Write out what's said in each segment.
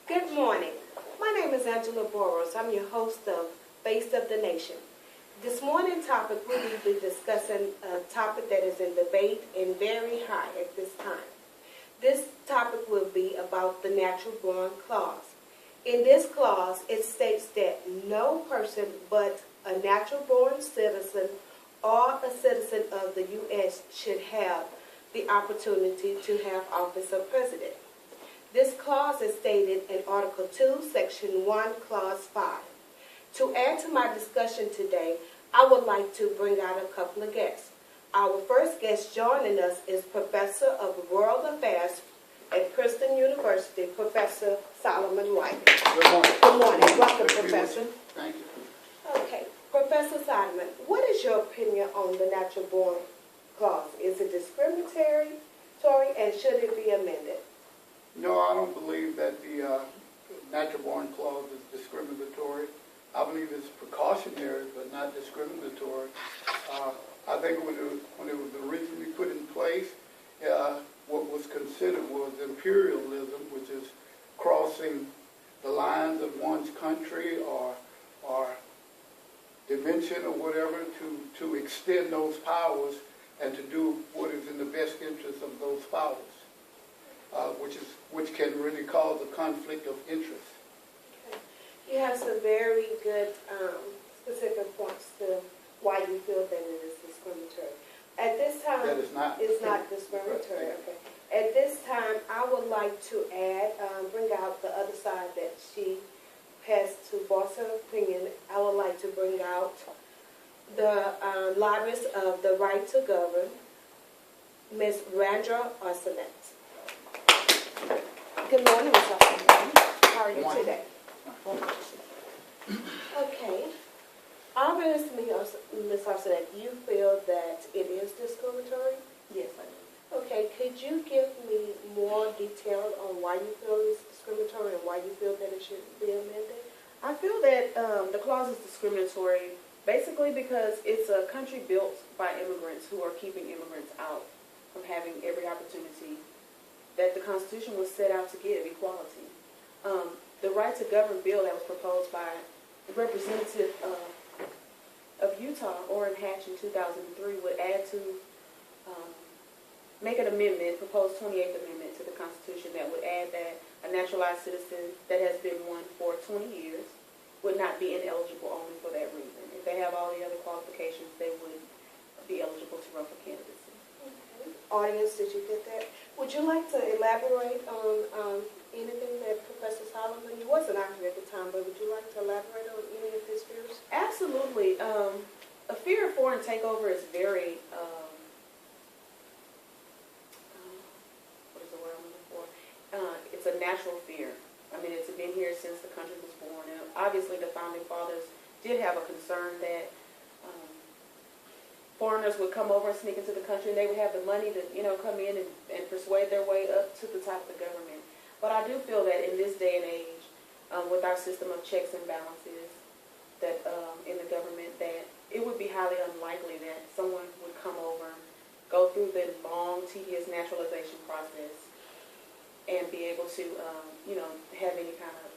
Good morning. My name is Angela Boros. I'm your host of Face of the Nation. This morning's topic, we will be discussing a topic that is in debate and very high at this time. This topic will be about the natural born clause. In this clause, it states that no person but a natural born citizen or a citizen of the U.S. should have the opportunity to have office of president. This clause is stated in Article 2, Section 1, Clause 5. To add to my discussion today, I would like to bring out a couple of guests. Our first guest joining us is Professor of World Affairs at Princeton University, Professor Solomon White. Good morning. Good morning. Welcome, Professor. Thank you. Okay. Professor Solomon, what is your opinion on the natural born clause? Is it discriminatory, and should it be amended? No, I don't believe that the natural born clause is discriminatory. I believe it's precautionary, but not discriminatory. I think when it was originally put in place, what was considered was imperialism, which is crossing the lines of one's country or dimension or whatever to extend those powers and to do what is in the best interest of those powers. Which can really cause a conflict of interest. Okay. You have some very good specific points to why you feel that it is discriminatory. At this time, that is not. It's not discriminatory. Okay. At this time, I would like to bring out the other side that she has to voice her opinion. I would like to bring out the lobbyist of the Right to Govern, Ms. Randra Arsenet. Good morning, Ms. Arsenet. How are you today? Okay. Obviously, Ms. Arsenet, you feel that it is discriminatory? Yes, I do. Okay, could you give me more detail on why you feel it's discriminatory and why you feel that it should be amended? I feel that the clause is discriminatory basically because it's a country built by immigrants who are keeping immigrants out from having every opportunity that the Constitution was set out to give, equality. The Right to Govern bill that was proposed by the representative of Utah, Orrin Hatch, in 2003 would add to, make an amendment, proposed 28th Amendment to the Constitution that would add that a naturalized citizen that has been one for 20 years would not be ineligible only for that reason. If they have all the other qualifications, they would be eligible to run for candidacy. Okay. Audience, did you get that? Would you like to elaborate on anything that Professor Solomon, you wasn't out here at the time, but would you like to elaborate on any of his fears? Absolutely. A fear of foreign takeover is very, what is the word I'm looking for? It's a natural fear. I mean, it's been here since the country was born. And obviously, the Founding Fathers did have a concern that foreigners would come over and sneak into the country, and they would have the money to, come in and persuade their way up to the top of the government. But I do feel that in this day and age, with our system of checks and balances that in the government, that it would be highly unlikely that someone would come over, go through the long, tedious naturalization process, and be able to, have any kind of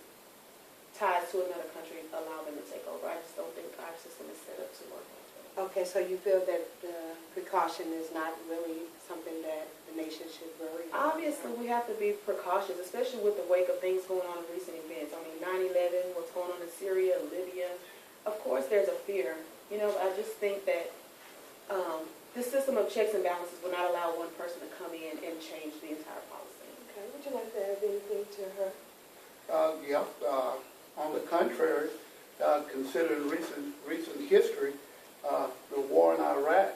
ties to another country, allow them to take over. I just don't think our system is set up to work that way. Okay, so you feel that precaution is not really something that the nation should worry about? Obviously, we have to be precautious, especially with the wake of things going on in recent events. I mean, 9/11, what's going on in Syria, Libya. Of course, there's a fear. I just think that the system of checks and balances will not allow one person to come in and change the entire policy. Okay, would you like to add anything to her? On the contrary, considering recent history, the war in Iraq,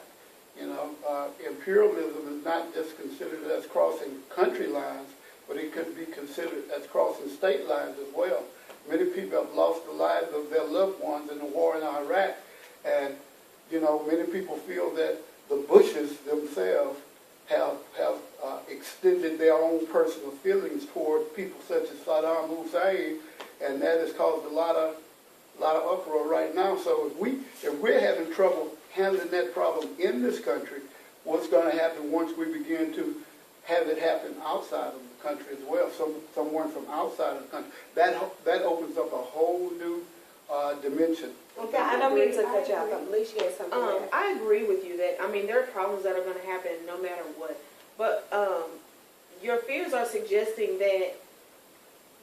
imperialism is not just considered as crossing country lines, but it could be considered as crossing state lines as well. Many people have lost the lives of their loved ones in the war in Iraq, and many people feel that the Bushes themselves have extended their own personal feelings toward people such as Saddam Hussein, and that has caused a lot of uproar right now. So if we're having trouble handling that problem in this country, what's going to happen once we begin to have it happen outside of the country as well, someone from outside of the country. That opens up a whole new dimension. Okay, I don't mean to cut you off. I believe she has something to add. I agree with you that, I mean, there are problems that are going to happen no matter what. But your fears are suggesting that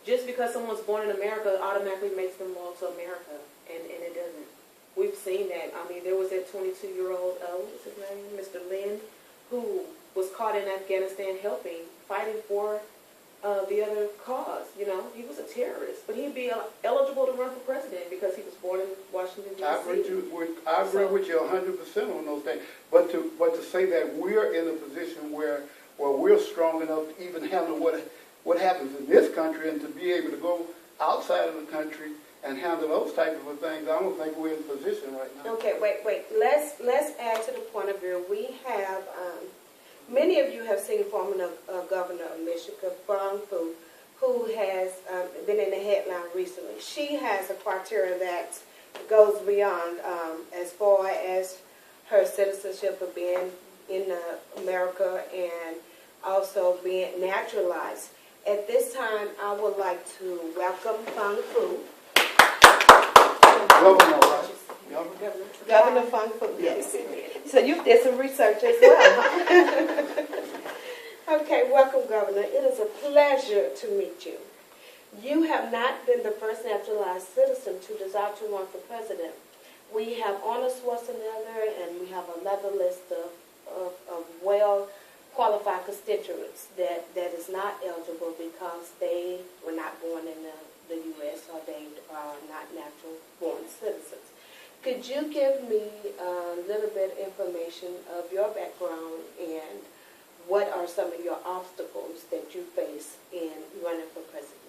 just because someone's born in America automatically makes them loyal to America, and it doesn't. We've seen that. I mean, there was that 22-year-old, what's his name, Mr. Lind, who was caught in Afghanistan fighting for the other cause. You know, he was a terrorist, but he'd be eligible to run for president because he was born in Washington, D.C. I agree with you 100% on those things. But to say that we're in a position where we're strong enough to even handle what happens in this country, and to be able to go outside of the country and handle those type of things, I don't think we're in position right now. Okay, wait. Let's add to the point of view. We have many of you have seen former Governor of Michigan, Fang Fu, who has been in the headline recently. She has a criteria that goes beyond as far as her citizenship of being in America and also being naturalized. At this time, I would like to welcome Fang Fu. Governor Fang Fu, yes. So you did some research as well. Okay, welcome, Governor. It is a pleasure to meet you. You have not been the first naturalized citizen to desire to run for president. We have Arnold Schwarzenegger, and we have another list of well-qualified constituents that is not eligible because they were not born in the U.S. or they are not natural-born citizens. Could you give me a little bit of information of your background and what are some of your obstacles that you face in running for president?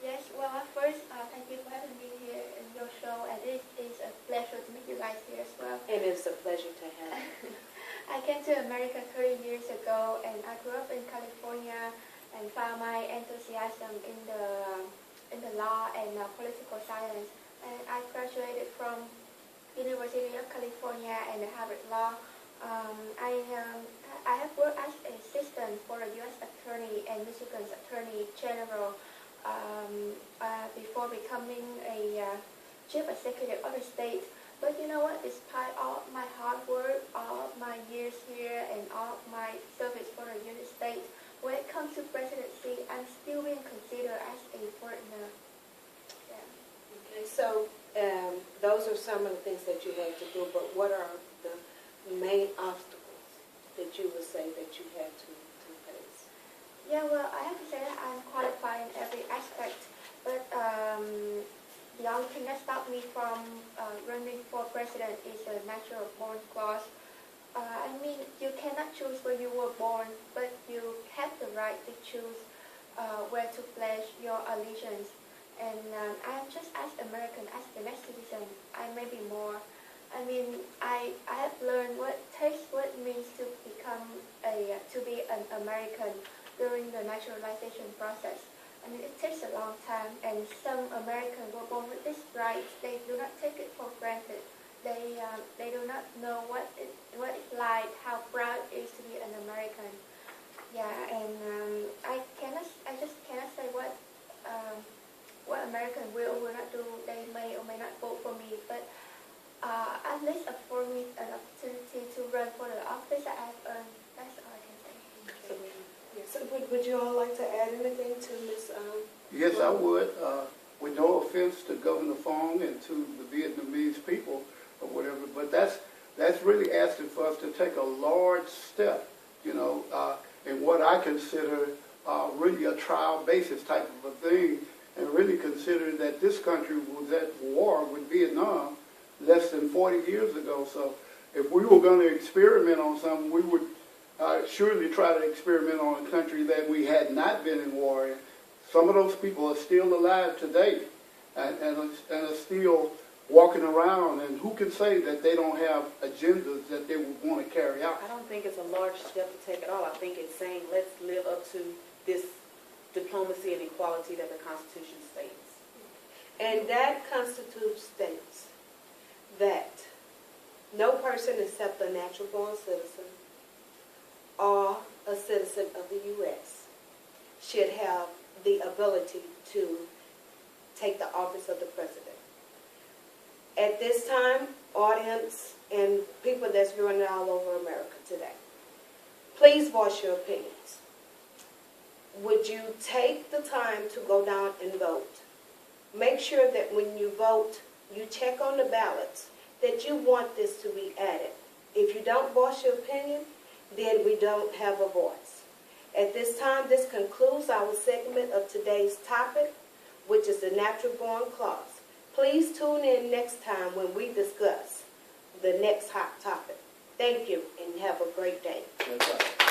Yes, well, first, thank you for having me here in your show, and it is a pleasure to meet you guys here as well. And it's a pleasure to have you. I came to America 30 years ago, and I grew up in California and found my enthusiasm in the law and political science. And I graduated from University of California and Harvard Law. I have worked as an assistant for the U.S. Attorney and Michigan's Attorney General before becoming a chief executive of the state. But you know what? Despite all my hard work, all my years here, and all my service for the United States, when it comes to presidency, I'm still being considered as a foreigner. Yeah. Okay, so those are some of the things that you had to do, but what are the main obstacles that you would say that you had to face? Yeah, well, I have to say that I'm qualified in every aspect, but the only thing that stopped me from running for president is a natural born clause. I mean, you cannot choose where you were born, but you have the right to choose where to pledge your allegiance. And I'm just as American as the next citizen. I may be more. I mean, I have learned what it means to be an American during the naturalization process. I mean, it takes a long time, and some Americans were born with this right. They do not take it for granted. They do not know what it's like, how proud it is to be an American. Yeah, and I just cannot say what Americans will or will not do. They may or may not vote for me, but at least afford me an opportunity to run for the office that I've earned. That's all I can say. So would you all like to add anything to Ms. Yes, I would. With no offense to Governor Fong and to the Vietnamese people or whatever, but that's really asking for us to take a large step, you know, in what I consider really a trial basis type of a thing, and really consider that this country was at war with Vietnam less than 40 years ago. So if we were going to experiment on something, we would surely try to experiment on a country that we had not been in war in. Some of those people are still alive today and are still walking around, and who can say that they don't have agendas that they would want to carry out? I don't think it's a large step to take at all. I think it's saying let's live up to this diplomacy and equality that the Constitution states. And that Constitution states that no person except a natural-born citizen or a citizen of the U.S. should have the ability to take the office of the president. At this time, audience and people that's viewing all over America today, please voice your opinions. Would you take the time to go down and vote? Make sure that when you vote, you check on the ballots that you want this to be added. If you don't voice your opinion, then we don't have a voice. At this time, this concludes our segment of today's topic, which is the natural born clause. Please tune in next time when we discuss the next hot topic. Thank you and have a great day. That's right.